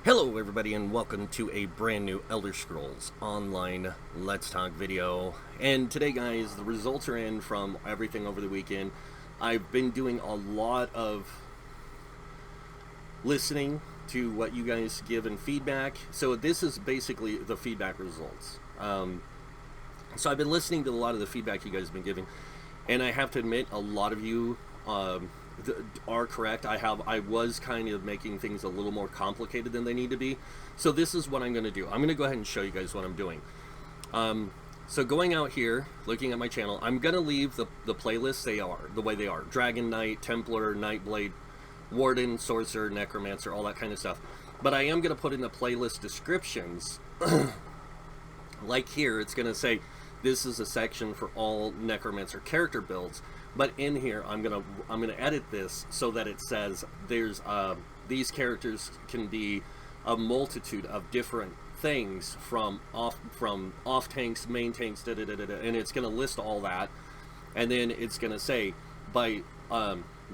Hello everybody and welcome to a brand new Elder Scrolls Online Let's Talk video. And today guys, the results are in from everything over the weekend. I've been doing a lot of listening to what you guys give in feedback. So this is basically the feedback results. So I've been listening to a lot of the feedback you guys have been giving. And I have to admit, a lot of you are correct. I was kind of making things a little more complicated than they need to be. So this is what I'm going to do. I'm going to go ahead and show you guys what I'm doing. So going out here, looking at my channel, I'm going to leave the playlists the way they are. Dragon Knight, Templar, Nightblade, Warden, Sorcerer, Necromancer, all that kind of stuff. But I am going to put in the playlist descriptions. Like here, it's going to say, this is a section for all Necromancer character builds. But in here, I'm gonna edit this so that it says there's these characters can be a multitude of different things from off tanks, main tanks, and it's gonna list all that, and then it's gonna say by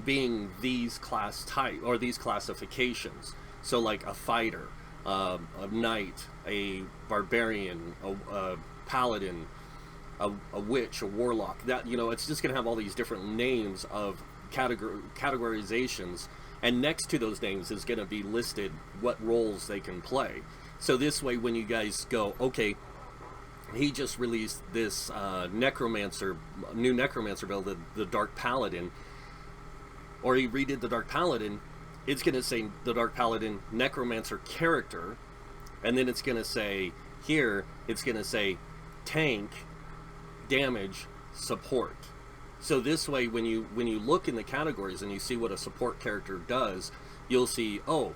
being these class type or these classifications. So like a fighter, a knight, a barbarian, a paladin, a witch, a warlock, that, you know, it's just going to have all these different names of categorizations, and next to those names is going to be listed what roles they can play. So this way, when you guys go, okay, he just released this new Necromancer build, the Dark Paladin, or he redid the Dark Paladin, it's going to say the Dark Paladin Necromancer character, and then it's going to say, here, it's going to say tank, damage, support. So this way, when you look in the categories and you see what a support character does, you'll see, oh,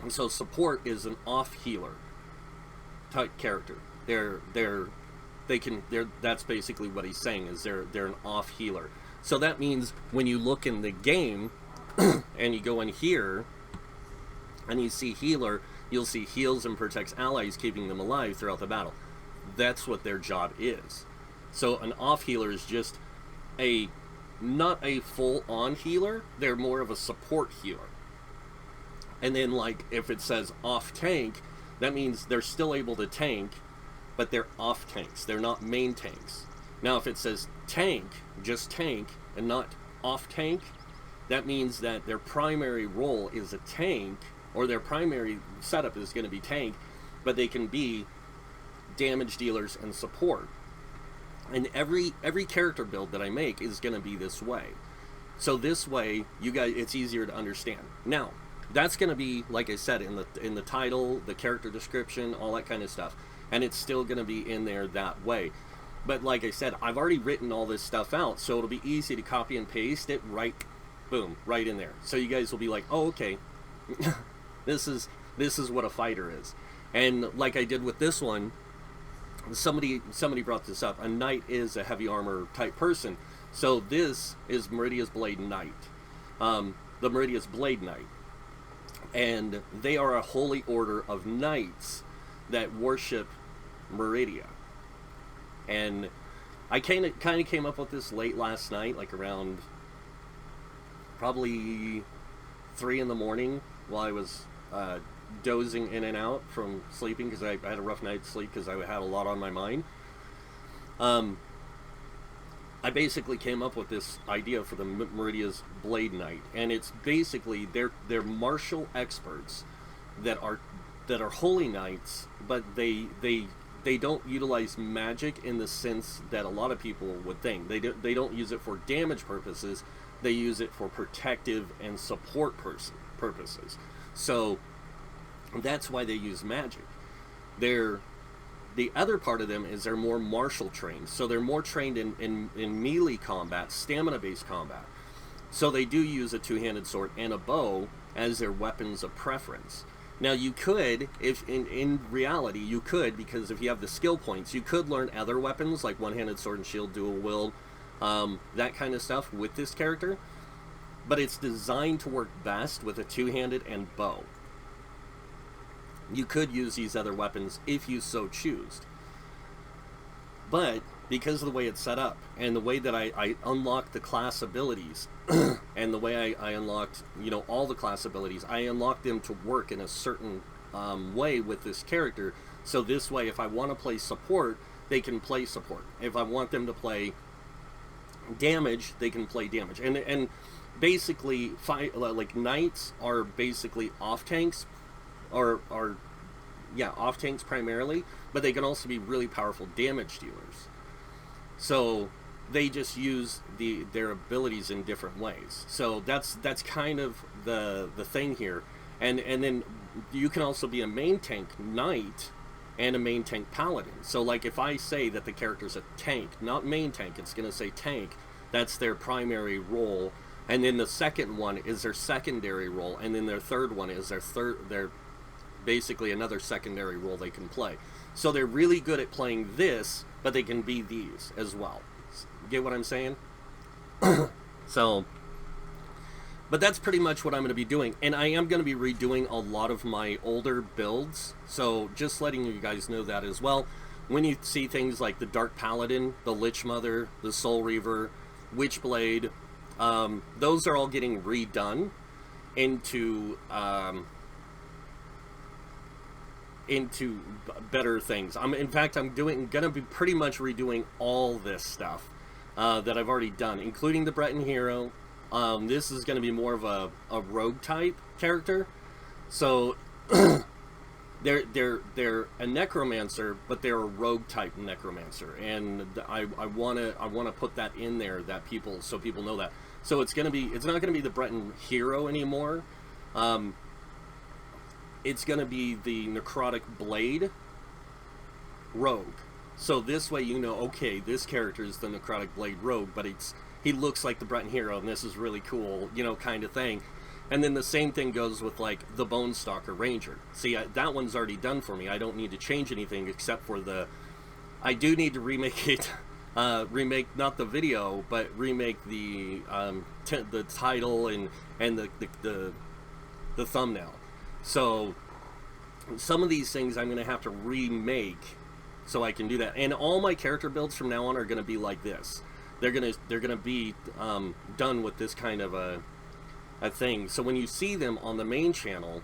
and so support is an off healer type character. That's basically what he's saying, is they're an off healer. So that means when you look in the game and you go in here and you see healer, you'll see heals and protects allies, keeping them alive throughout the battle. That's what their job is. So an off healer is just not a full-on healer, they're more of a support healer. And then, like, if it says off tank, that means they're still able to tank, but they're off tanks, they're not main tanks. Now if it says tank, just tank, and not off tank, that means that their primary role is a tank, or their primary setup is going to be tank, but they can be damage dealers and support. And every character build that I make is going to be this way. So this way, you guys, it's easier to understand. Now, that's going to be, like I said, in the title, the character description, all that kind of stuff. And it's still going to be in there that way. But like I said, I've already written all this stuff out, so it'll be easy to copy and paste it right, boom, right in there. So you guys will be like, oh, okay, this is what a fighter is. And like I did with this one, somebody brought this up. A knight is a heavy armor type person, so this is Meridia's Blade Knight, the Meridia's Blade Knight, and they are a holy order of knights that worship Meridia. And I kind of came up with this late last night, like around probably 3 in the morning, while I was dozing in and out from sleeping, because I had a rough night's sleep because I had a lot on my mind. I basically came up with this idea for the Meridia's Blade Knight, and it's basically they're martial experts that are holy knights, but they don't utilize magic in the sense that a lot of people would think. They don't use it for damage purposes. They use it for protective and support purposes. So that's why they use magic. The other part of them is they're more martial trained, so they're more trained in melee combat, stamina-based combat. So they do use a two-handed sword and a bow as their weapons of preference. Now you could, if in reality you could, because if you have the skill points, you could learn other weapons like one-handed sword and shield, dual wield, that kind of stuff with this character. But it's designed to work best with a two-handed and bow. You could use these other weapons if you so choose. But because of the way it's set up and the way that I unlocked the class abilities and the way I unlocked, you know, all the class abilities, I unlocked them to work in a certain way with this character. So this way, if I want to play support, they can play support. If I want them to play damage, they can play damage. And basically, like knights are basically off tanks, or off tanks primarily, but they can also be really powerful damage dealers. So they just use their abilities in different ways. So that's kind of the thing here. And then you can also be a main tank knight and a main tank paladin. So like if I say that the character's a tank, not main tank, it's going to say tank. That's their primary role. And then the second one is their secondary role, and then their third one is their basically another secondary role they can play. So they're really good at playing this, but they can be these as well. Get what I'm saying? So, but that's pretty much what I'm going to be doing. And I am going to be redoing a lot of my older builds. So just letting you guys know that as well. When you see things like the Dark Paladin, the Lich Mother, the Soul Reaver, Witchblade, those are all getting redone into better things. In fact, I'm gonna be pretty much redoing all this stuff that I've already done, including the Breton Hero. This is gonna be more of a rogue type character. So they're a necromancer, but they're a rogue type necromancer, and I wanna put that in there so people know that. So it's not gonna be the Breton Hero anymore. It's gonna be the Necrotic Blade Rogue. So this way you know, okay, this character is the Necrotic Blade Rogue, but he looks like the Breton Hero, and this is really cool, kind of thing. And then the same thing goes with like the Bone Stalker Ranger. See, that one's already done for me. I don't need to change anything except for I do need to remake it. Remake not the video, but remake the title and the thumbnail. So some of these things I'm going to have to remake so I can do that. And all my character builds from now on are going to be like this. They're gonna be done with this kind of a thing. So when you see them on the main channel,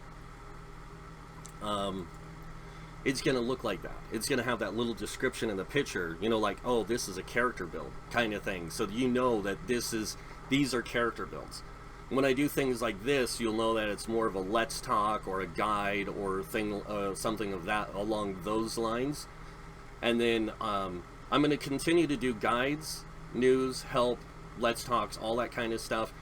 it's going to look like that. It's going to have that little description in the picture, like, oh, this is a character build kind of thing. So you know that these are character builds. When I do things like this, you'll know that it's more of a Let's Talk or a guide or something of that along those lines. And then I'm going to continue to do guides, news, help, Let's Talks, all that kind of stuff.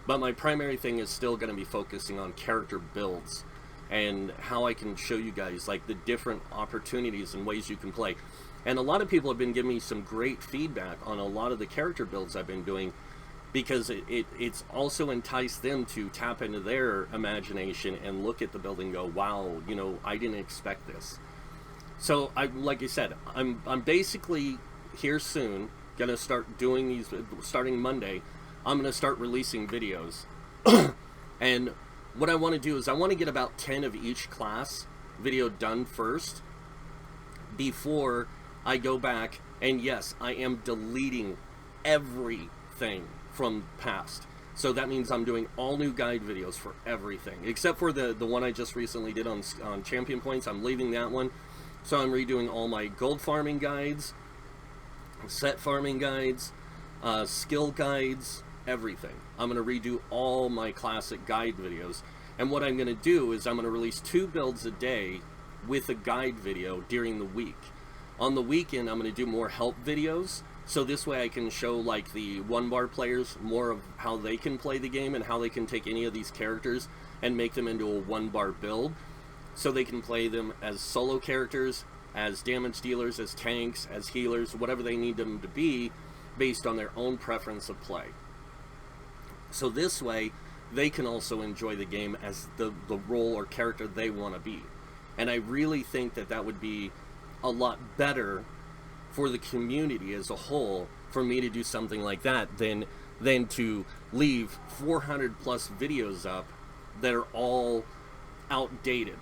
But my primary thing is still going to be focusing on character builds and how I can show you guys like the different opportunities and ways you can play. And a lot of people have been giving me some great feedback on a lot of the character builds I've been doing, because it's also enticed them to tap into their imagination and look at the build and go, wow, I didn't expect this. So like I said, I'm basically here soon going to start doing these, starting Monday. I'm going to start releasing videos. And what I want to do is I want to get about 10 of each class video done first before I go back. And yes, I am deleting everything from past. So that means I'm doing all new guide videos for everything, except for the one I just recently did on champion points. I'm leaving that one. So I'm redoing all my gold farming guides, set farming guides, skill guides, everything. I'm going to redo all my classic guide videos. And what I'm going to do is I'm going to release 2 builds a day with a guide video during the week. On the weekend, I'm going to do more help videos. So this way I can show like the 1-bar players more of how they can play the game and how they can take any of these characters and make them into a 1-bar build. So they can play them as solo characters, as damage dealers, as tanks, as healers, whatever they need them to be based on their own preference of play. So this way, they can also enjoy the game as the role or character they want to be. And I really think that would be a lot better for the community as a whole for me to do something like that than to leave 400 plus videos up that are all outdated.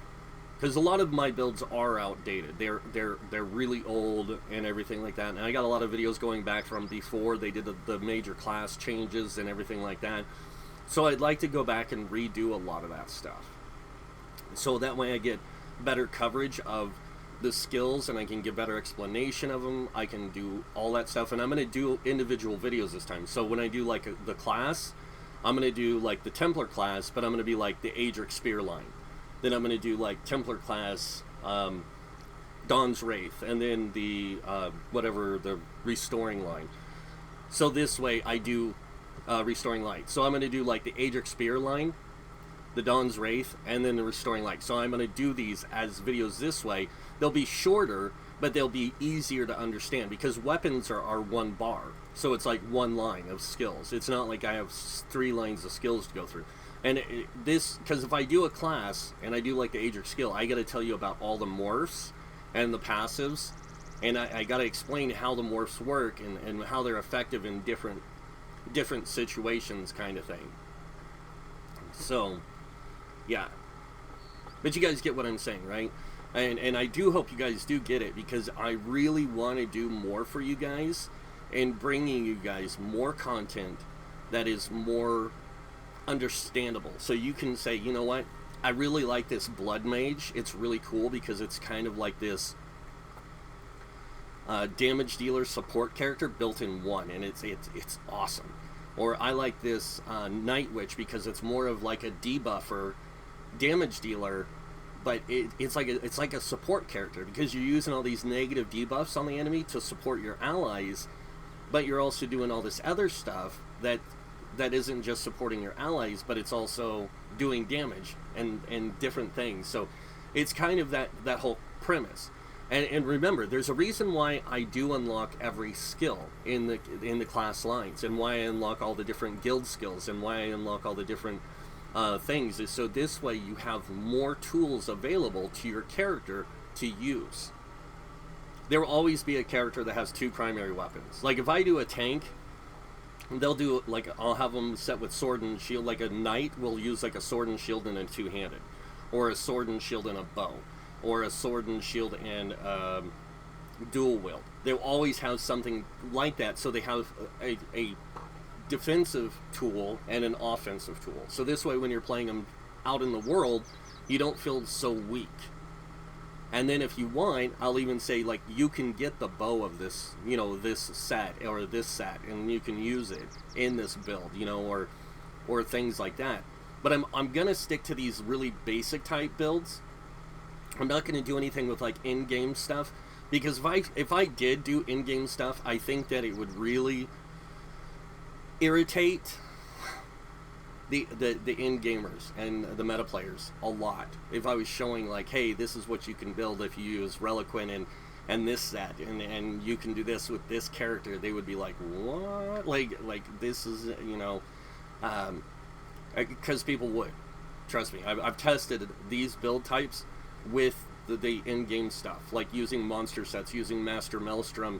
Because a lot of my builds are outdated. They're really old and everything like that. And I got a lot of videos going back from before they did the major class changes and everything like that. So I'd like to go back and redo a lot of that stuff. So that way I get better coverage of the skills, and I can give better explanation of them. I can do all that stuff, and I'm going to do individual videos this time. So when I do like the class, I'm going to do like the Templar class, but I'm going to be like the Adric Spear line. Then I'm going to do like Templar class, Dawn's Wraith, and then the whatever, the Restoring line. So this way I do Restoring Light. So I'm going to do like the Adric Spear line, the Dawn's Wraith, and then the Restoring Light. So I'm going to do these as videos this way. They'll be shorter, but they'll be easier to understand because weapons are one bar. So it's like one line of skills. It's not like I have 3 lines of skills to go through. And this, because if I do a class and I do like the Adric skill, I got to tell you about all the morphs and the passives, and I got to explain how the morphs work and how they're effective in different situations, kind of thing. So, yeah. But you guys get what I'm saying, right? And I do hope you guys do get it, because I really want to do more for you guys and bringing you guys more content that is more understandable. So you can say, you know what? I really like this Blood Mage. It's really cool because it's kind of like this damage dealer support character built in one, and it's awesome. Or I like this Night Witch because it's more of like a debuffer damage dealer, but it's like a support character because you're using all these negative debuffs on the enemy to support your allies, but you're also doing all this other stuff that isn't just supporting your allies, but it's also doing damage and different things. So it's kind of that whole premise. And remember, there's a reason why I do unlock every skill in the class lines, and why I unlock all the different guild skills, and why I unlock all the different things, is so this way you have more tools available to your character to use. There will always be a character that has 2 primary weapons. Like if I do a tank, they'll do like, I'll have them set with sword and shield. Like a knight will use like a sword and shield and a 2-handed, or a sword and shield and a bow, or a sword and shield and dual wield. They'll always have something like that, so they have a defensive tool and an offensive tool. So this way when you're playing them out in the world, you don't feel so weak. And then if you want, I'll even say like you can get the bow of this, you know, this set or this set, and you can use it in this build, you know, or things like that. But I'm gonna stick to these really basic type builds. I'm not gonna do anything with like in-game stuff, because if I did do in-game stuff, I think that it would really irritate the in-gamers and the meta players a lot. If I was showing like, hey, this is what you can build if you use Reliquin and this set, and you can do this with this character, they would be like, what? Like this is, you know, because people would. Trust me, I've tested these build types with the in-game stuff, like using monster sets, using Master Maelstrom,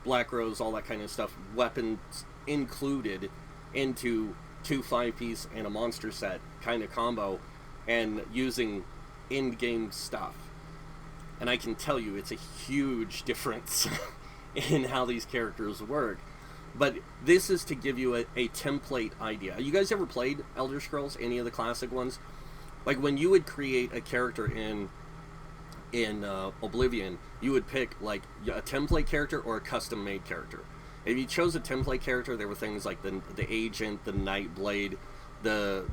Black Rose, all that kind of stuff, weapons included into 2 5-piece and a monster set kind of combo, and using in-game stuff. And I can tell you it's a huge difference in how these characters work. But this is to give you a template idea. You guys ever played Elder Scrolls, any of the classic ones? Like when you would create a character in Oblivion, you would pick like a template character or a custom-made character. If you chose a template character, there were things like the agent, the Nightblade, the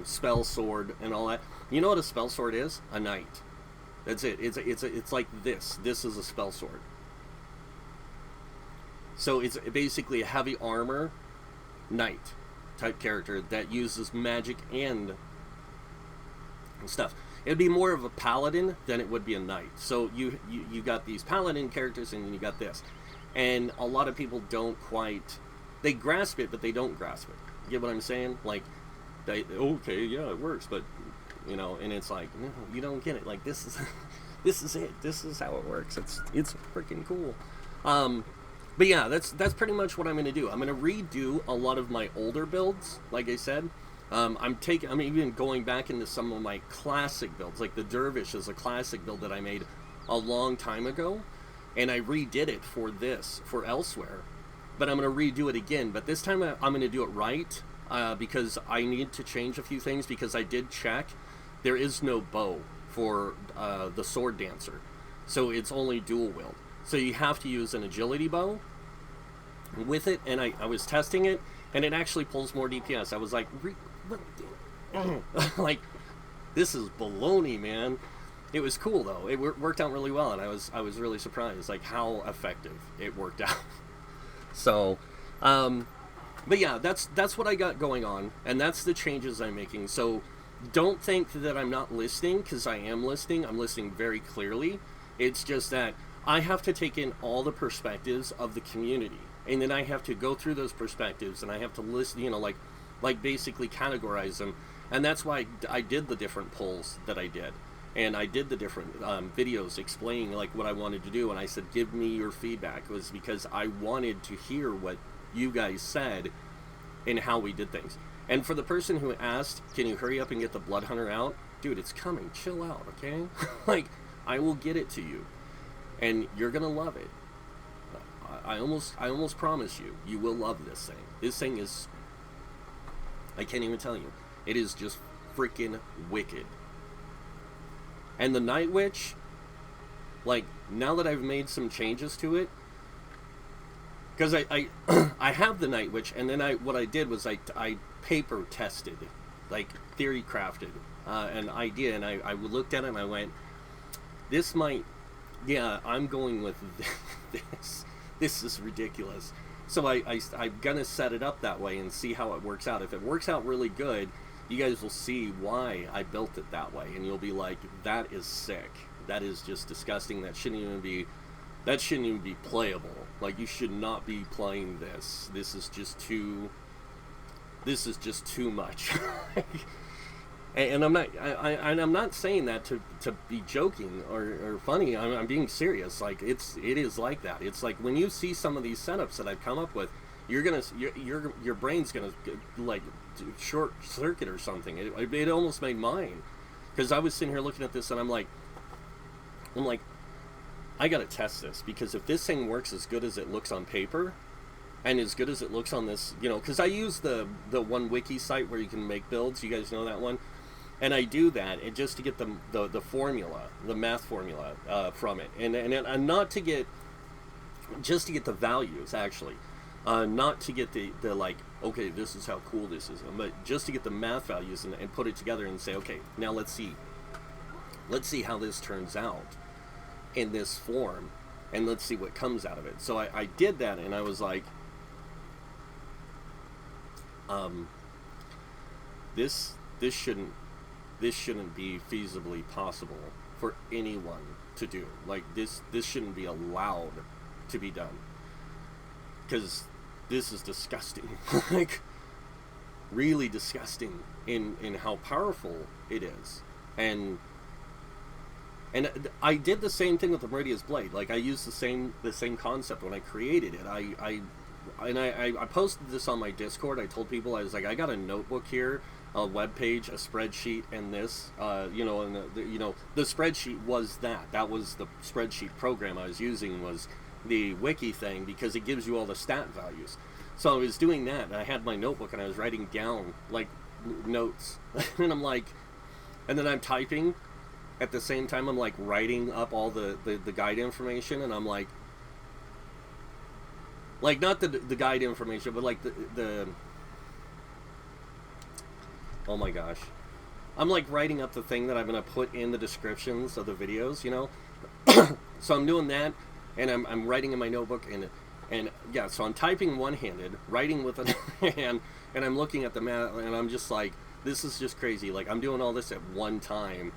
spell sword, and all that. You know what a spell sword is? A knight. That's it. It's like this. This is a spell sword. So it's basically a heavy armor knight type character that uses magic and stuff. It'd be more of a paladin than it would be a knight. So you got these paladin characters, and you got this. And a lot of people don't quite, they grasp it, but they don't grasp it. You get what I'm saying? Like, okay, yeah, it works, but, you know, and it's like, no, you don't get it. Like, this is it. This is how it works. It's freaking cool. But yeah, that's pretty much what I'm going to do. I'm going to redo a lot of my older builds, like I said. I'm even going back into some of my classic builds, like the Dervish is a classic build that I made a long time ago. And I redid it for Elsewhere, but I'm going to redo it again. But this time I'm going to do it right, because I need to change a few things, because I did check there is no bow for the sword dancer, so it's only dual wield. So you have to use an agility bow with it, and I was testing it, and it actually pulls more DPS. I was like, what? Like, this is baloney, man. It was cool though. It worked out really well, and I was really surprised, like how effective it worked out. So, but yeah, that's what I got going on, and that's the changes I'm making. So, don't think that I'm not listening, because I am listening. I'm listening very clearly. It's just that I have to take in all the perspectives of the community, and then I have to go through those perspectives, and I have to listen, like basically categorize them, and that's why I did the different polls that I did. And I did the different videos explaining like what I wanted to do, and I said, give me your feedback. It was because I wanted to hear what you guys said and how we did things. And for the person who asked, can you hurry up and get the Blood Hunter out? Dude, it's coming. Chill out, okay? Like, I will get it to you, and you're gonna love it. I almost promise you, you will love this thing. This thing is, I can't even tell you. It is just freaking wicked. And the Night Witch, like, now that I've made some changes to it, because I have the Night Witch, and then what I did was I paper tested, like theory crafted an idea, and I looked at it and I went, this might, yeah, I'm going with this. This is ridiculous. So I'm gonna set it up that way and see how it works out. If it works out really good, you guys will see why I built it that way, and you'll be like, that is sick. That is just disgusting. That shouldn't even be playable. Like, you should not be playing this. This is just too much. And I'm not saying that to be joking or funny. I'm being serious. Like, it is like that. It's like when you see some of these setups that I've come up with, your brain's gonna like short circuit or something. It almost made mine, because I was sitting here looking at this and I'm like, I gotta test this, because if this thing works as good as it looks on paper, and as good as it looks on this, because I use the one wiki site where you can make builds. You guys know that one, and I do that just to get the formula, the math formula from it, and not to get, just to get the values actually. Not to get the like, okay, this is how cool this is, but just to get the math values and put it together and say, okay, now let's see how this turns out in this form, and let's see what comes out of it. So I did that, and I was like, this shouldn't be feasibly possible for anyone to do. Like, this shouldn't be allowed to be done, because this is disgusting. Like, really disgusting in how powerful it is. And I did the same thing with the Meridia's Blade. Like, I used the same concept when I created it. I posted this on my Discord. I told people, I was like, I got a notebook here, a web page, a spreadsheet, and this, and the spreadsheet was that was the spreadsheet program I was using, was the wiki thing, because it gives you all the stat values. So I was doing that, and I had my notebook, and I was writing down like notes, and I'm like, and then I'm typing at the same time. I'm like writing up all the guide information, and I'm like not the guide information, but like the oh my gosh, I'm like writing up the thing that I'm gonna put in the descriptions of the videos, So I'm doing that. And I'm writing in my notebook, and yeah, so I'm typing one-handed, writing with another hand, and I'm looking at the math, and I'm just like, this is just crazy. Like, I'm doing all this at one time,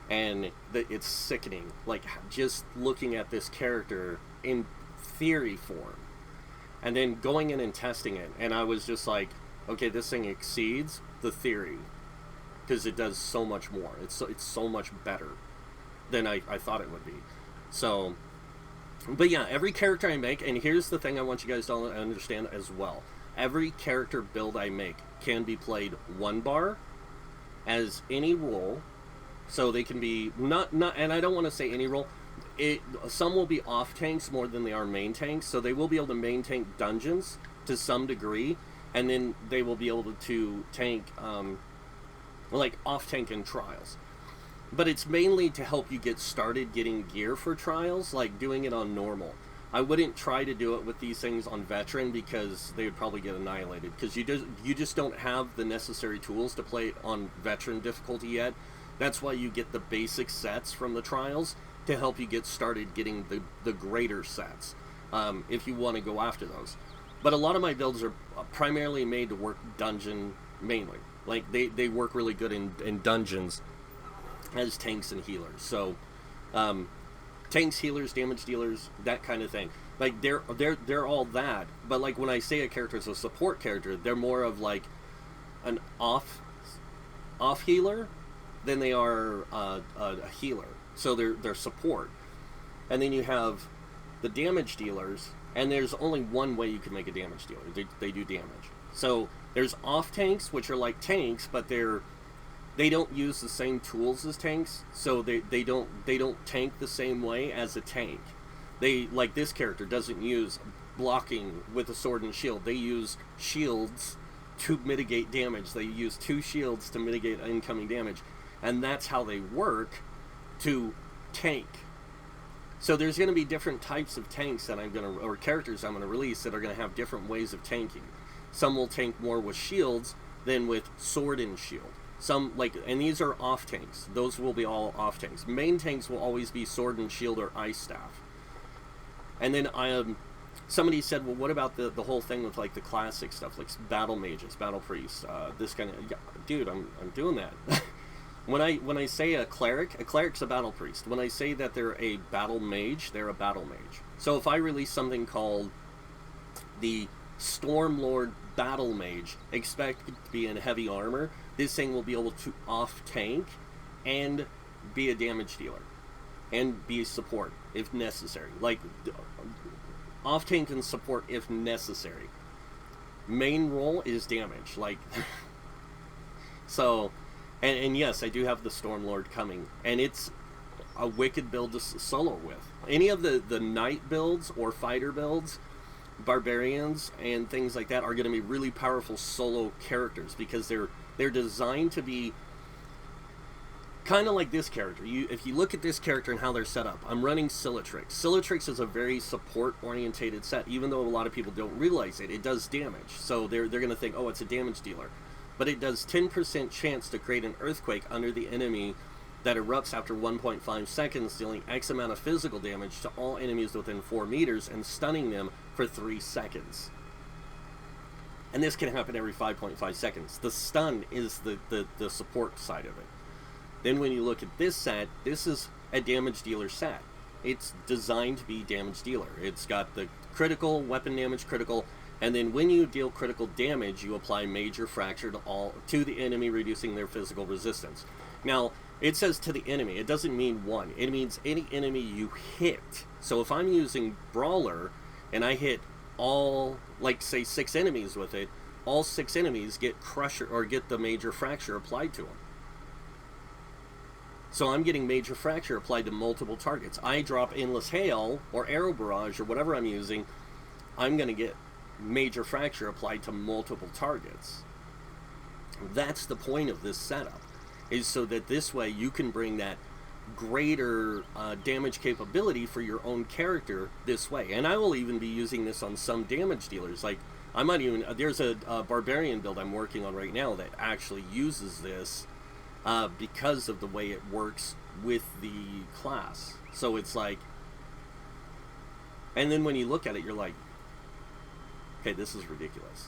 and it's sickening. Like, just looking at this character in theory form, and then going in and testing it, and I was just like, okay, this thing exceeds the theory, because it does so much more. It's so much better than I thought it would be. So, but yeah, every character I make, and here's the thing I want you guys to understand as well. Every character build I make can be played one bar as any role. So they can be not, and I don't want to say any role. Some will be off tanks more than they are main tanks, so they will be able to main tank dungeons to some degree, and then they will be able to tank like off-tank in trials. But it's mainly to help you get started getting gear for trials, like doing it on normal. I wouldn't try to do it with these things on veteran because they would probably get annihilated, because you just don't have the necessary tools to play it on veteran difficulty yet. That's why you get the basic sets from the trials to help you get started getting the greater sets, if you want to go after those. But a lot of my builds are primarily made to work dungeon mainly. Like they work really good in dungeons as tanks and healers. So tanks, healers, damage dealers, that kind of thing. Like they're all that. But like when I say a character is a support character, they're more of like an off healer than they are a healer. So they're support. And then you have the damage dealers, and there's only one way you can make a damage dealer. They do damage. So there's off tanks, which are like tanks, but they don't use the same tools as tanks, so they don't tank the same way as a tank. They, like this character, doesn't use blocking with a sword and shield. They use shields to mitigate damage. They use 2 shields to mitigate incoming damage, and that's how they work to tank. So there's going to be different types of tanks that or characters I'm going to release that are going to have different ways of tanking. Some will tank more with shields than with sword and shield. Some, and these are off tanks. Those will be all off tanks. Main tanks will always be sword and shield or ice staff. And then somebody said, well, what about the whole thing with like the classic stuff, like battle mages, battle priests, this kind of, yeah, dude, I'm doing that. When I say a cleric's a battle priest. When I say that they're a battle mage, they're a battle mage. So if I release something called the Stormlord Battle Mage, expect it to be in heavy armor, this thing will be able to off-tank and be a damage dealer. And be a support, if necessary. Like, off-tank and support if necessary. Main role is damage. Like, so... And yes, I do have the Stormlord coming, and it's a wicked build to solo with. Any of the knight builds or fighter builds, barbarians and things like that, are going to be really powerful solo characters because they're designed to be kind of like this character. If you look at this character and how they're set up, I'm running Silitrix. Silitrix is a very support-orientated set, even though a lot of people don't realize it. It does damage, so they're going to think, oh, it's a damage dealer. But it does 10% chance to create an earthquake under the enemy that erupts after 1.5 seconds, dealing X amount of physical damage to all enemies within 4 meters and stunning them for 3 seconds. And this can happen every 5.5 seconds. The stun is the support side of it. Then when you look at this set, this is a damage dealer set. It's designed to be damage dealer. It's got the critical, weapon damage, critical, and then when you deal critical damage, you apply major fracture to the enemy, reducing their physical resistance. Now, it says to the enemy. It doesn't mean one. It means any enemy you hit. So if I'm using Brawler, and I hit all, like, say, 6 enemies with it, all 6 enemies get crusher or get the major fracture applied to them. So I'm getting major fracture applied to multiple targets. I drop Endless Hail or Arrow Barrage or whatever I'm using, I'm going to get major fracture applied to multiple targets. That's the point of this setup, is so that this way you can bring that greater damage capability for your own character this way. And I will even be using this on some damage dealers. Like, I might even, there's a barbarian build I'm working on right now that actually uses this because of the way it works with the class. So it's like, and then when you look at it, you're like, okay, this is ridiculous.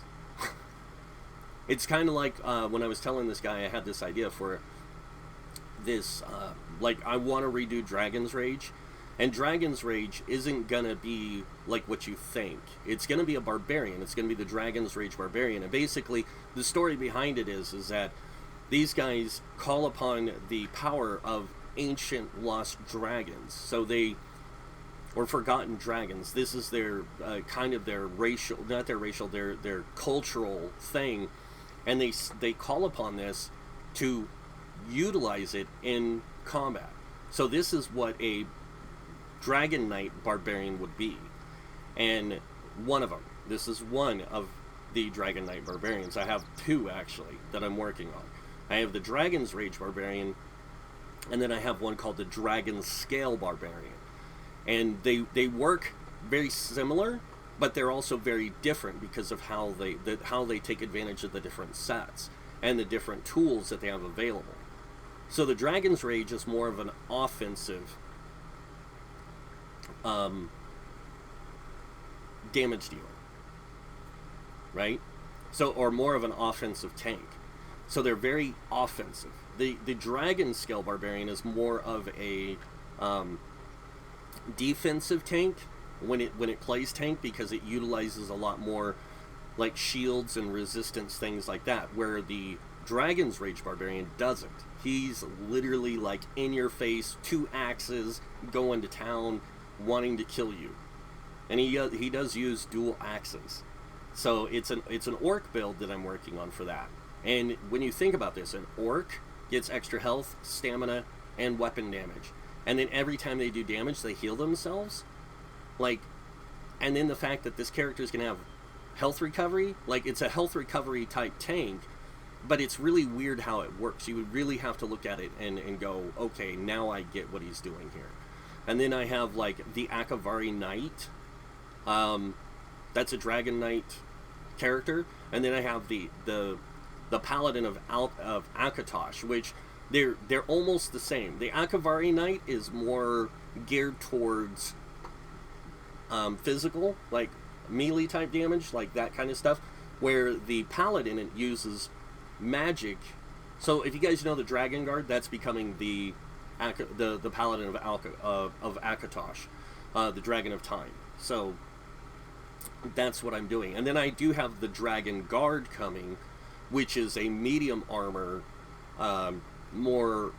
It's kind of like when I was telling this guy I had this idea for this, like, I want to redo Dragon's Rage, and Dragon's Rage isn't gonna be like what you think. It's gonna be a barbarian. It's gonna be the Dragon's Rage barbarian, and basically the story behind it is that these guys call upon the power of ancient lost dragons. So or forgotten dragons. This is their kind of their racial, not their racial, their cultural thing, and they call upon this to utilize it in combat. So this is what a Dragon Knight barbarian would be, and one of them. This is one of the Dragon Knight barbarians. I have 2 actually that I'm working on. I have the Dragon's Rage Barbarian, and then I have one called the Dragon's Scale Barbarian. And they work very similar, but they're also very different because of how they take advantage of the different sets and the different tools that they have available. So the Dragon's Rage is more of an offensive damage dealer, right? So, or more of an offensive tank. So they're very offensive. The Dragon Scale Barbarian is more of a defensive tank when it plays tank, because it utilizes a lot more like shields and resistance, things like that, where the Dragon's Rage Barbarian doesn't. He's literally like in your face, 2 axes, going to town, wanting to kill you. And he does use dual axes. So it's an orc build that I'm working on for that. And when you think about this, an orc gets extra health, stamina, and weapon damage. And then every time they do damage, they heal themselves. Like, and then the fact that this character is going to have health recovery, like it's a health recovery type tank, but it's really weird how it works. You would really have to look at it and go, okay, now I get what he's doing here. And then I have like the Akavari Knight. That's a Dragon Knight character. And then I have the Paladin of Akatosh, which they're almost the same. The Akavari Knight is more geared towards physical, like melee type damage, like that kind of stuff, where the Paladin, it uses magic. So if you guys know the Dragon Guard, that's becoming the Paladin of Akatosh, the Dragon of Time. So that's what I'm doing. And then I do have the Dragon Guard coming, which is a medium armor, more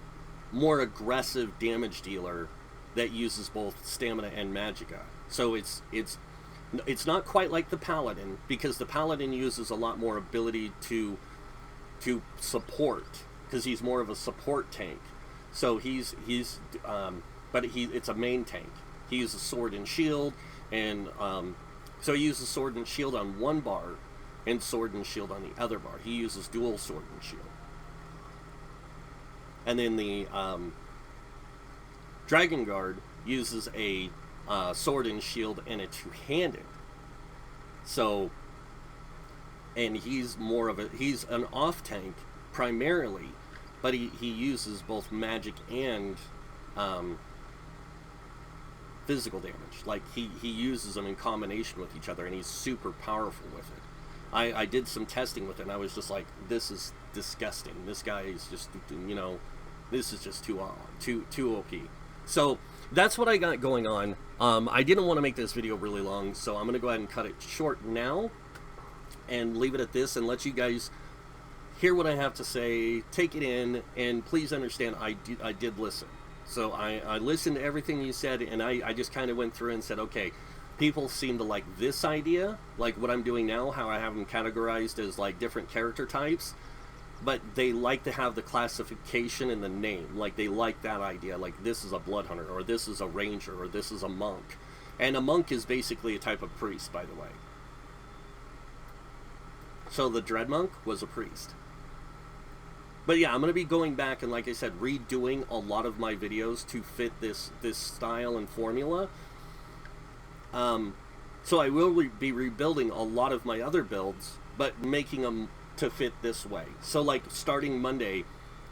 aggressive damage dealer that uses both stamina and magicka. So it's not quite like the Paladin, because the Paladin uses a lot more ability to support, because he's more of a support tank. So but it's a main tank. He uses sword and shield, and so he uses sword and shield on one bar and sword and shield on the other bar. He uses dual sword and shield. And then the Dragon Guard uses a sword and shield and a two-handed. So, and he's an off tank primarily, but he uses both magic and physical damage. Like he uses them in combination with each other, and he's super powerful with it. I did some testing with it, and I was just like, this is disgusting. This guy is just, this is just too OP. So that's what I got going on. I didn't want to make this video really long, so I'm going to go ahead and cut it short now and leave it at this and let you guys hear what I have to say, take it in, and please understand I did listen. So I listened to everything you said, and I just kind of went through and said, okay, people seem to like this idea, like what I'm doing now, how I have them categorized as like different character types, but they like to have the classification in the name. Like they like that idea, like this is a blood hunter, or this is a ranger, or this is a monk. And a monk is basically a type of priest, by the way. So the Dread Monk was a priest. But yeah, I'm going to be going back and, like I said, redoing a lot of my videos to fit this style and formula. So I will be rebuilding a lot of my other builds, but making them to fit this way. So like starting Monday,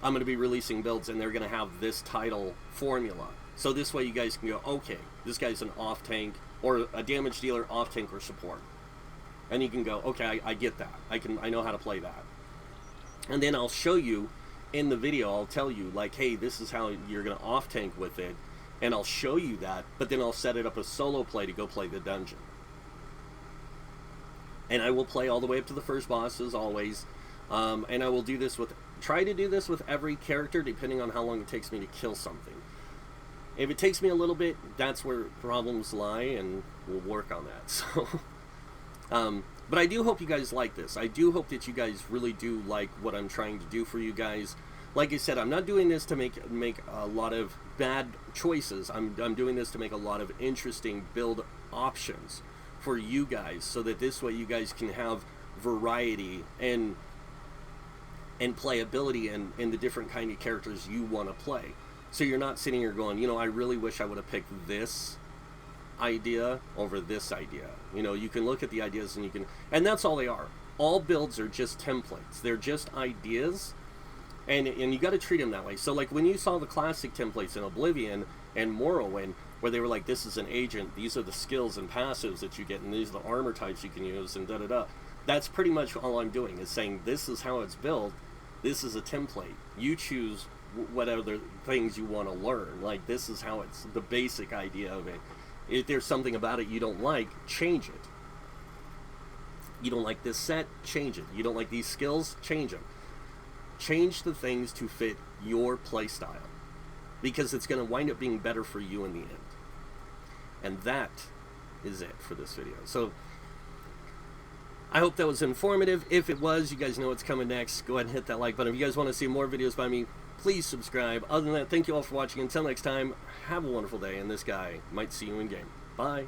I'm going to be releasing builds, and they're going to have this title formula. So this way you guys can go, okay, this guy's an off tank, or a damage dealer, off tank, or support. And you can go, okay, I get that. I know how to play that. And then I'll show you in the video, I'll tell you, like, hey, this is how you're going to off tank with it. And I'll show you that, but then I'll set it up as solo play to go play the dungeon. And I will play all the way up to the first boss, as always. And I will try to do this with every character, depending on how long it takes me to kill something. If it takes me a little bit, that's where problems lie, and we'll work on that. So, but I do hope you guys like this. I do hope that you guys really do like what I'm trying to do for you guys. Like I said, I'm not doing this to make a lot of bad choices. I'm doing this to make a lot of interesting build options for you guys, so that this way you guys can have variety. And and playability and the different kind of characters you want to play. So you're not sitting here going, you know, I really wish I would have picked this idea over this idea. You know, you can look at the ideas and you can, and that's all they are. All builds are just templates. They're just ideas, and you got to treat them that way. So like when you saw the classic templates in Oblivion and Morrowind, where they were like, this is an agent, these are the skills and passives that you get, and these are the armor types you can use, and da-da-da. That's pretty much all I'm doing, is saying this is how it's built, this is a template. You choose whatever things you want to learn. Like, this is how it's, the basic idea of it. If there's something about it you don't like, change it. You don't like this set, change it. You don't like these skills, change them. Change the things to fit your playstyle, because it's going to wind up being better for you in the end. And that is it for this video. So I hope that was informative. If it was, you guys know what's coming next. Go ahead and hit that like button. If you guys want to see more videos by me, please subscribe. Other than that, thank you all for watching. Until next time, have a wonderful day, and this guy might see you in game. Bye.